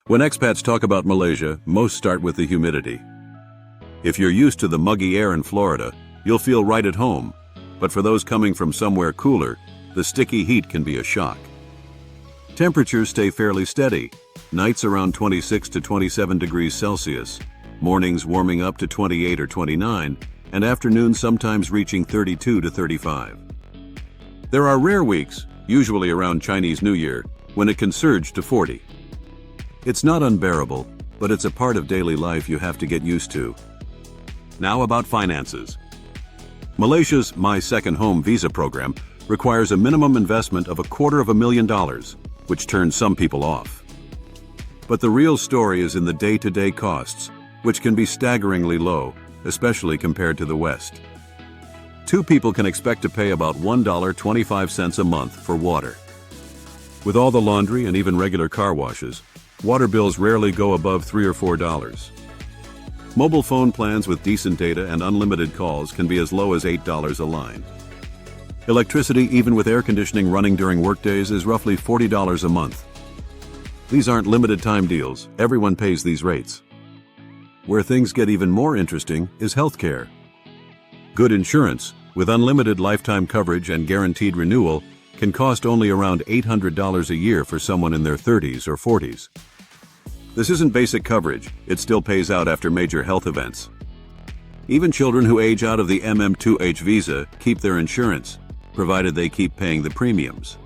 When expats talk about Malaysia, most start with the humidity. If you're used to the muggy air in Florida, you'll feel right at home. But for those coming from somewhere cooler, the sticky heat can be a shock. Temperatures stay fairly steady, nights around 26 to 27 degrees Celsius, mornings warming up to 28 or 29, and afternoons sometimes reaching 32 to 35. There are rare weeks, usually around Chinese New Year, when it can surge to 40. It's not unbearable, but it's a part of daily life you have to get used to. Now about finances. Malaysia's My Second Home visa program requires a minimum investment of $250,000, which turns some people off. But the real story is in the day-to-day costs, which can be staggeringly low, especially compared to the West. Two people can expect to pay about $1.25 a month for water. With all the laundry and even regular car washes, water bills rarely go above $3 or $4. Mobile phone plans with decent data and unlimited calls can be as low as $8 a line. Electricity, even with air conditioning running during workdays, is roughly $40 a month. These aren't limited time deals, everyone pays these rates. Where things get even more interesting is healthcare. Good insurance, with unlimited lifetime coverage and guaranteed renewal, can cost only around $800 a year for someone in their 30s or 40s. This isn't basic coverage, it still pays out after major health events. Even children who age out of the MM2H visa keep their insurance, provided they keep paying the premiums.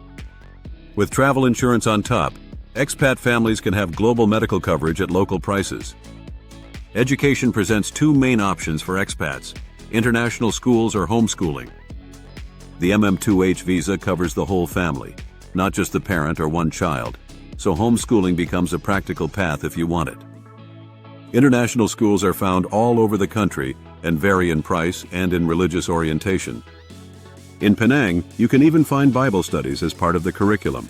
With travel insurance on top, expat families can have global medical coverage at local prices. Education presents two main options for expats: international schools or homeschooling. The MM2H visa covers the whole family, not just the parent or one child, so homeschooling becomes a practical path if you want it. International schools are found all over the country and vary in price and in religious orientation. In Penang, you can even find Bible studies as part of the curriculum.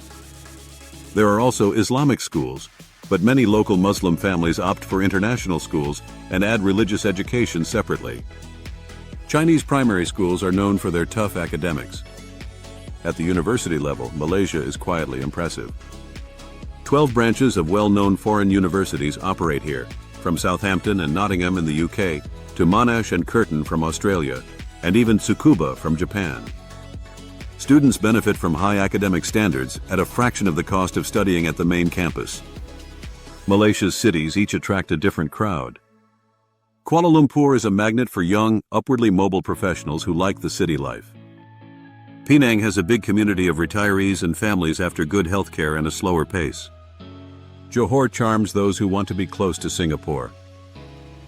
There are also Islamic schools, but many local Muslim families opt for international schools and add religious education separately. Chinese primary schools are known for their tough academics. At the university level, Malaysia is quietly impressive. 12 branches of well-known foreign universities operate here, from Southampton and Nottingham in the UK to Monash and Curtin from Australia, and even Tsukuba from Japan. Students benefit from high academic standards at a fraction of the cost of studying at the main campus. Malaysia's cities each attract a different crowd. Kuala Lumpur is a magnet for young, upwardly mobile professionals who like the city life. Penang has a big community of retirees and families after good healthcare and a slower pace. Johor charms those who want to be close to Singapore.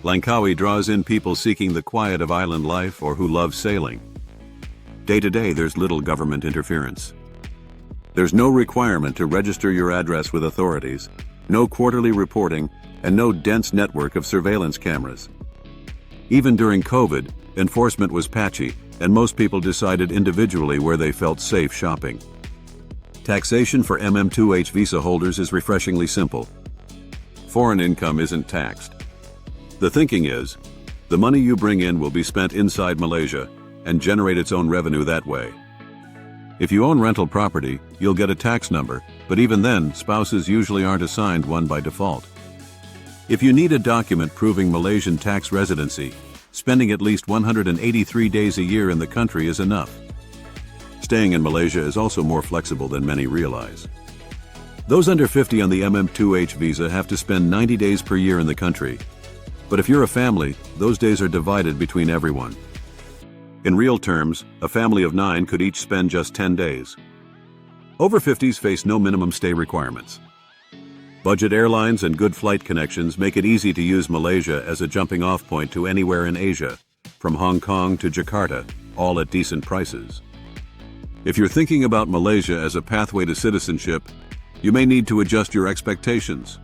Langkawi draws in people seeking the quiet of island life or who love sailing. Day to day, there's little government interference. There's no requirement to register your address with authorities, no quarterly reporting, and no dense network of surveillance cameras. Even during COVID, enforcement was patchy, and most people decided individually where they felt safe shopping. Taxation for MM2H visa holders is refreshingly simple. Foreign income isn't taxed. The thinking is, the money you bring in will be spent inside Malaysia and generate its own revenue that way. If you own rental property, you'll get a tax number, but even then, spouses usually aren't assigned one by default. If you need a document proving Malaysian tax residency, spending at least 183 days a year in the country is enough. Staying in Malaysia is also more flexible than many realize. Those under 50 on the MM2H visa have to spend 90 days per year in the country. But if you're a family, those days are divided between everyone. In real terms, a family of 9 could each spend just 10 days. Over 50s face no minimum stay requirements. Budget airlines and good flight connections make it easy to use Malaysia as a jumping-off point to anywhere in Asia, from Hong Kong to Jakarta, all at decent prices. If you're thinking about Malaysia as a pathway to citizenship, you may need to adjust your expectations.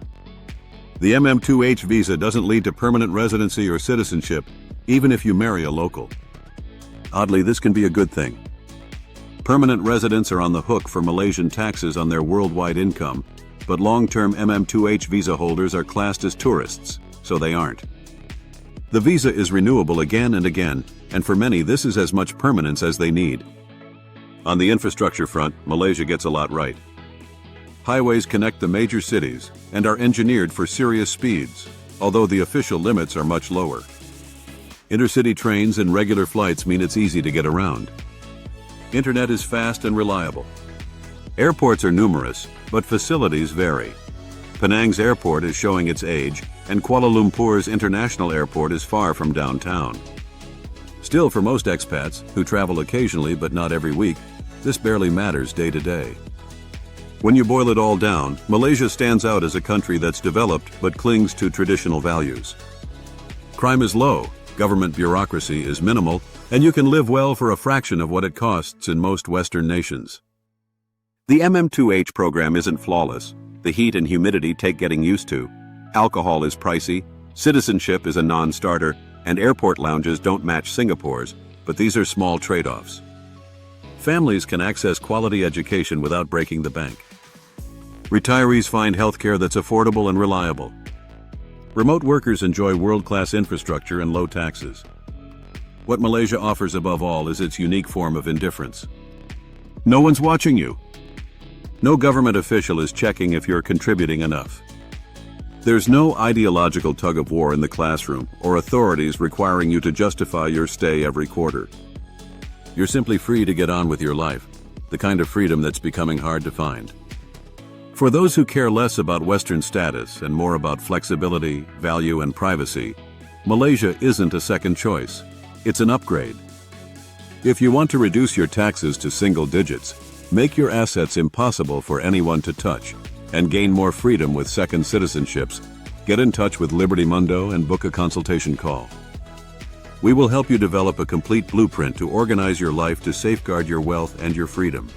The MM2H visa doesn't lead to permanent residency or citizenship, even if you marry a local. Oddly, this can be a good thing. Permanent residents are on the hook for Malaysian taxes on their worldwide income, but long-term MM2H visa holders are classed as tourists, so they aren't. The visa is renewable again and again, and for many this is as much permanence as they need. On the infrastructure front, Malaysia gets a lot right. Highways connect the major cities and are engineered for serious speeds, although the official limits are much lower. Intercity trains and regular flights mean it's easy to get around. Internet is fast and reliable. Airports are numerous, but facilities vary. Penang's airport is showing its age, and Kuala Lumpur's international airport is far from downtown. Still, for most expats, who travel occasionally but not every week, this barely matters day to day. When you boil it all down, Malaysia stands out as a country that's developed but clings to traditional values. Crime is low, government bureaucracy is minimal, and you can live well for a fraction of what it costs in most Western nations. The MM2H program isn't flawless. The heat and humidity take getting used to. Alcohol is pricey, citizenship is a non-starter, and airport lounges don't match Singapore's, but these are small trade-offs. Families can access quality education without breaking the bank. Retirees find healthcare that's affordable and reliable. Remote workers enjoy world-class infrastructure and low taxes. What Malaysia offers above all is its unique form of indifference. No one's watching you. No government official is checking if you're contributing enough. There's no ideological tug-of-war in the classroom or authorities requiring you to justify your stay every quarter. You're simply free to get on with your life, the kind of freedom that's becoming hard to find. For those who care less about Western status and more about flexibility, value, and privacy, Malaysia isn't a second choice. It's an upgrade. If you want to reduce your taxes to single digits, make your assets impossible for anyone to touch, and gain more freedom with second citizenships, get in touch with Liberty Mundo and book a consultation call. We will help you develop a complete blueprint to organize your life to safeguard your wealth and your freedom.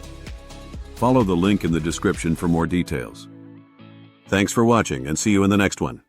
Follow the link in the description for more details. Thanks for watching and see you in the next one.